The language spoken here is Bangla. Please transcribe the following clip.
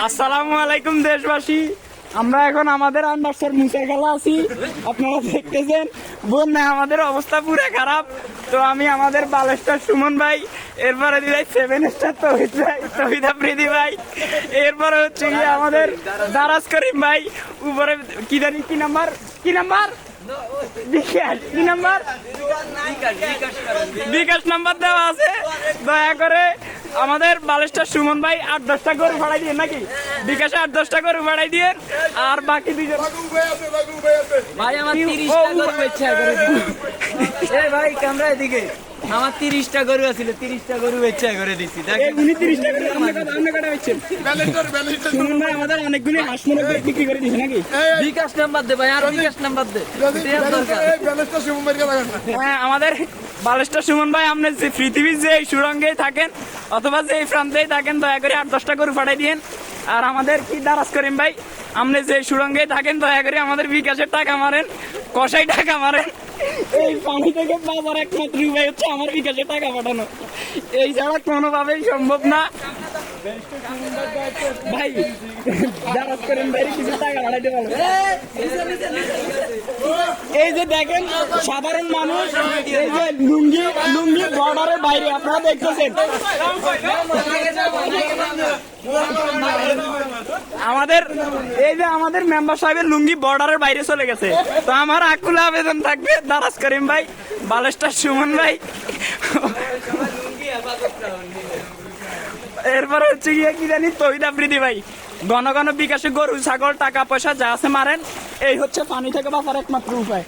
আসসালামু আলাইকুম দেশবাসী, আমরা এখন আমাদের আন্ডারসর মুছে খেলা আছি। আপনারা দেখতেছেন বন্যায় আমাদের অবস্থা পুরো খারাপ। তো আমি আমাদের বালেস্টার সুমন ভাই, এরপরে দিলাই 7 স্টার তৌহিদ ভাই, তৌহিদ আফ্রিদি ভাই, এরপরে হচ্ছে গিয়ে আমাদের দারাজ করিম ভাই, উপরে কি জানি কি নাম্বার কি নাম্বার বিকাশ নাম্বার দেওয়া আছে। দয়া করে আমাদের বালেস্টার সুমন ভাই 8-10টা গরু ভাড়াই দিয়ে নাকি বিকাশে 8-10টা গরু ভাড়াই দিয়ে, আর বাকি দুজন ভাই আমার 30টা গরু বেচা করে দিন। এই ভাই ক্যামেরা এদিকে, আমার 30টা গরু আছিল, 30টা গরু বেচা করে দিছি। দেখেন উনি 30টা গরু আমরা কাটা হচ্ছেন। সুমন ভাই আমাদের অনেকগুলি হাঁস মুরগ বিক্রি করে দিয়েছে নাকি। বিকাশ নাম্বার দে ভাই, আর বিকাশ নাম্বার দে। হ্যাঁ, আমাদের বালেস্টার সুমন ভাই, আপনি যে পৃথিবীর যে সুরঙ্গেই থাকেন অথবা যে প্রান্তেই থাকেন, দয়া করে 8-10টা গরু পাঠাই দিন। আর আমাদের কি দারাজ করিম ভাই, আপনি যে সুরঙ্গেই থাকেন, দয়া করে আমাদের বিকাশের টাকা মারেন, কষাই টাকা মারেন। এই পানি থেকে বাজার একমাত্র উপায় হচ্ছে আমার বিকাশের টাকা পাঠানো, এই ছাড়া কোনোভাবেই সম্ভব না। ভাই দারাজ করিম ভাই কিছু টাকা পাঠাইতে পারবো। এই যে দেখেন সাধারণ মানুষ, এই যে লুঙ্গি বর্ডারের বাইরে আপনারা দেখতেছেন, আমাদের এই যে আমাদের মেম্বার সাহেবের লুঙ্গি বর্ডারের বাইরে চলে গেছে। তো আমার আকুল আবেদন থাকবে, দারাজ করিম ভাই, বালেস্টার সুমন ভাই, এরপরে হচ্ছে গিয়ে কি জানি তৌহিদ আফ্রিদি ভাই, ঘন ঘন বিকাশে গরু ছাগল টাকা পয়সা যা আছে মারেন। এই হচ্ছে পানি থেকে বাঁচার একমাত্র উপায়।